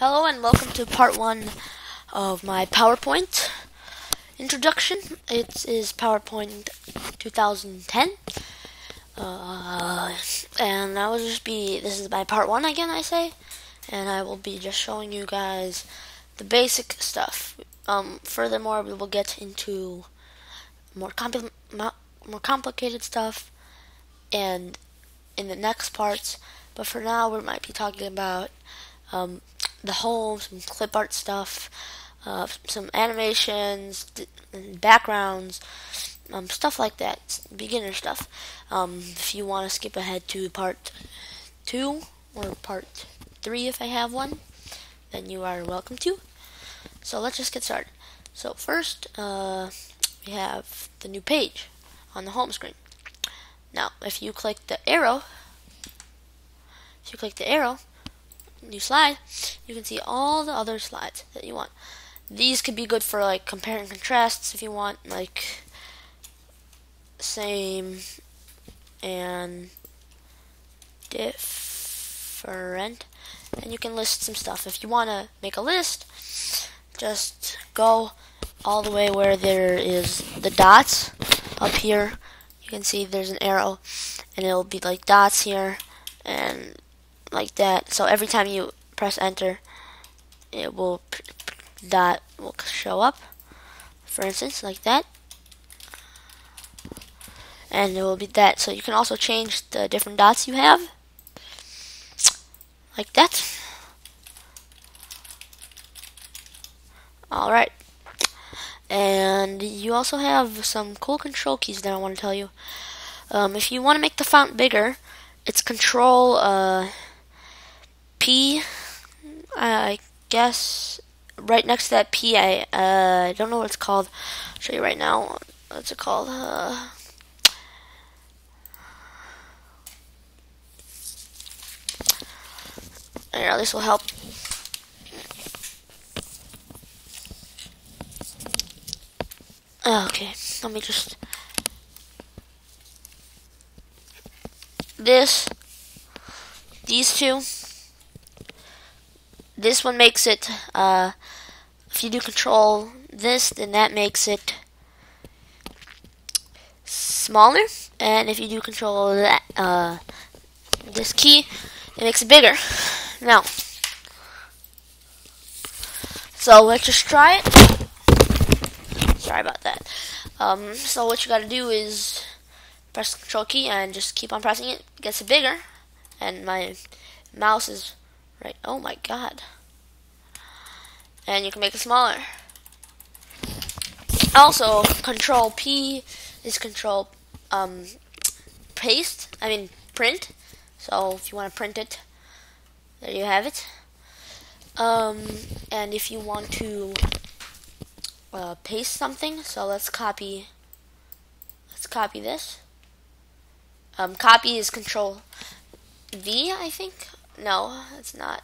Hello and welcome to part 1 of my PowerPoint introduction. It is PowerPoint 2010. And this is my part 1 again, I say. And I will be just showing you guys the basic stuff. Furthermore, we will get into more complicated stuff and in the next parts. But for now, we might be talking about the home, some clip art stuff, some animations, backgrounds, stuff like that, beginner stuff. If you want to skip ahead to part 2 or part 3 if I have one, then you are welcome to. So let's just get started. So first, we have the new page on the home screen. Now, if you click the arrow, new slide, you can see all the other slides that you want. These could be good for like compare and contrasts if you want, like same and different, and you can list some stuff. If you want to make a list, just go all the way where there is the dots up here. You can see there's an arrow and it'll be like dots here and like that. So every time you press enter, it will dot will show up, for instance, like that, and it will be that. So you can also change the different dots you have, like that. Alright, and you also have some cool control keys that I want to tell you. If you want to make the font bigger, it's Control P, I guess. Right next to that P, I don't know what it's called. I'll show you right now. What's it called? Here, this will help. Okay, let me just. These two. This one makes it, if you do control this, then that makes it smaller. And if you do control that, this key, it makes it bigger. Now, so let's just try it. Sorry about that. So what you gotta do is press the control key and just keep on pressing it. It gets it bigger. And my mouse is right. Oh my god. And you can make it smaller. Also, Control P is Control print. So if you want to print it, there you have it. And if you want to paste something, so let's copy this. Copy is Control V, I think. No, it's not.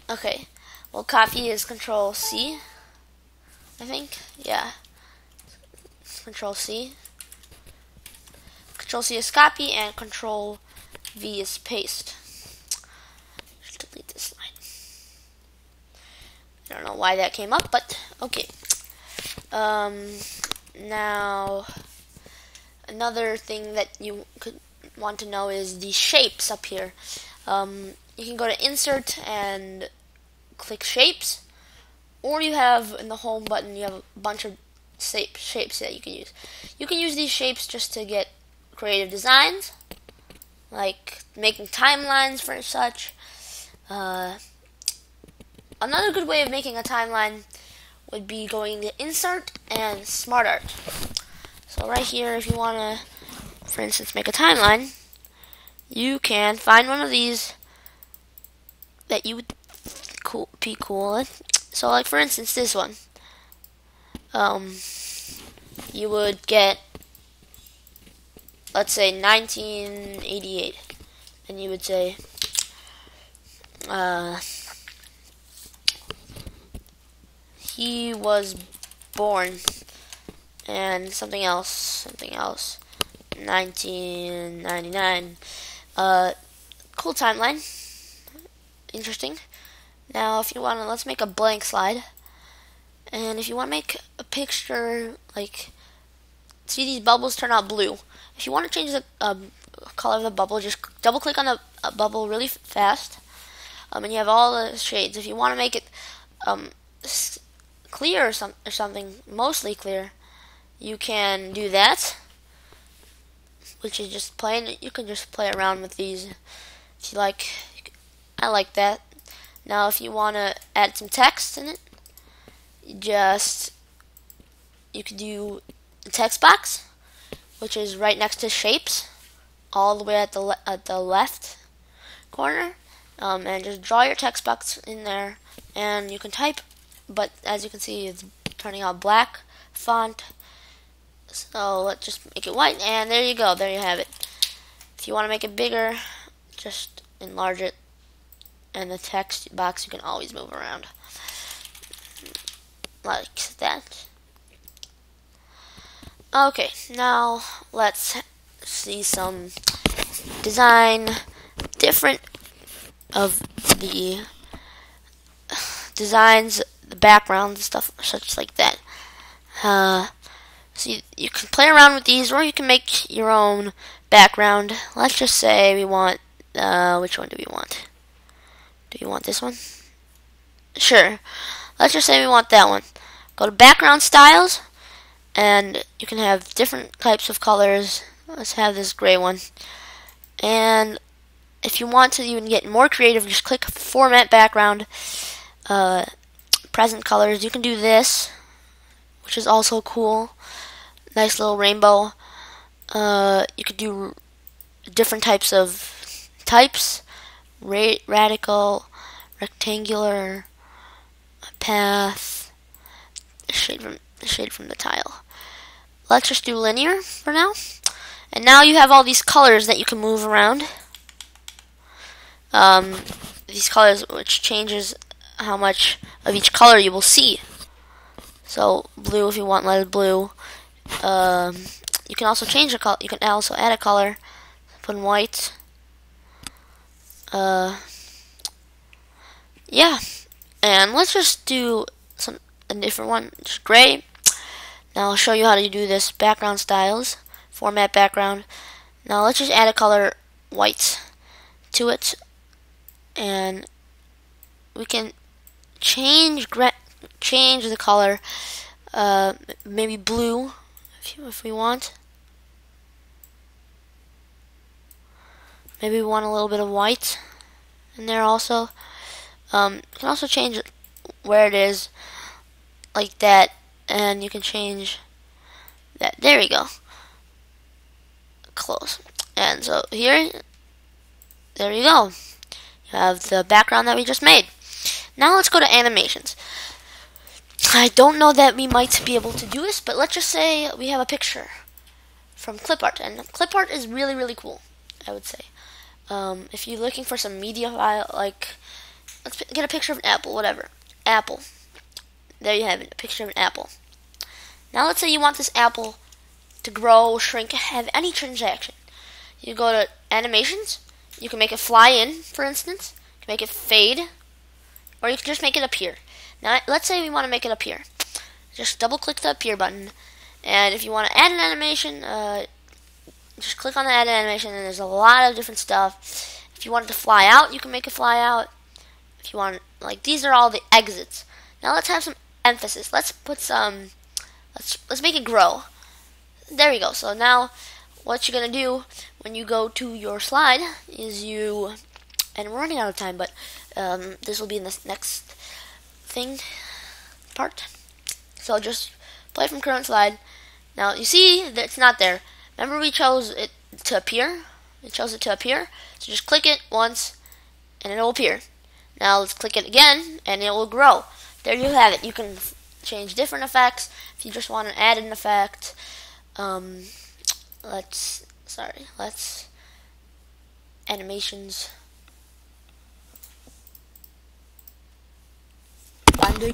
Okay. Well, copy is Control C, I think. Yeah. Control C. Control C is copy, and Control V is paste. Just delete this line. I don't know why that came up, but okay. Now, another thing that you could want to know is the shapes up here. You can go to Insert and click Shapes, or you have in the Home button, you have a bunch of shapes that you can use. You can use these shapes just to get creative designs, like making timelines for such. Another good way of making a timeline would be going to Insert and Smart Art. So right here, if you want to, for instance, make a timeline, you can find one of these that you would be cool with. So like for instance this one, you would get, let's say 1988, and you would say he was born, and something else 1999. Cool timeline. interesting. Now, if you want to, let's make a blank slide. And if you want to make a picture, like, see these bubbles turn out blue. If you want to change the color of the bubble, just double click on the bubble really fast. And you have all the shades. If you want to make it clear or something, mostly clear, you can do that, which is just plain. You can just play around with these if you like. I like that. Now, if you want to add some text in it, you could do the text box, which is right next to shapes, all the way at the left corner, and just draw your text box in there, and you can type. But as you can see, it's turning out black font. So let's just make it white, and there you go. There you have it. If you want to make it bigger, just enlarge it, and the text box you can always move around like that. Okay, now let's see some design different of the designs, the background, stuff such like that. So you can play around with these, or you can make your own background. Let's just say we want, which one do we want? Do you want this one? Sure. Let's just say we want that one. Go to background styles, and you can have different types of colors. Let's have this gray one. And if you want to even get more creative, just click format background, present colors. You can do this, which is also cool. Nice little rainbow. You could do different types of types. Radical, rectangular, path, shade from the tile. Let's just do linear for now. And now you have all these colors that you can move around. These colors, which changes how much of each color you will see. So blue, if you want light blue. You can also change the color. You can also add a color. Put in white. Yeah, and let's just do a different one, just gray. Now I'll show you how to do this. Background styles, format background. Now let's just add a color white to it, and we can change the color, maybe blue if we want. Maybe we want a little bit of white in there also. You can also change where it is, like that, and you can change that. There we go. Close. And so here, there you go. You have the background that we just made. Now let's go to animations. I don't know that we might be able to do this, but let's just say we have a picture from clipart, and clipart is really, really cool, I would say. If you're looking for some media file, like, let's get a picture of an apple, whatever. Apple. There you have it, a picture of an apple. Now let's say you want this apple to grow, shrink, have any transaction. You go to animations. You can make it fly in, for instance. You can make it fade, or you can just make it appear. Now let's say we want to make it appear. Just double click the appear button, and if you want to add an animation, just click on the add animation, and there's a lot of different stuff. If you want it to fly out, you can make it fly out. If you want, like, these are all the exits. Now let's have some emphasis. Let's put some, let's make it grow. There we go. So now what you're going to do when you go to your slide is and we're running out of time, but this will be in the next part. So just play from current slide. Now you see that it's not there. Remember we chose it to appear? It chose it to appear. So just click it once and it will appear. Now let's click it again and it will grow. There you have it. You can change different effects. If you just want to add an effect, let's animations. Bandai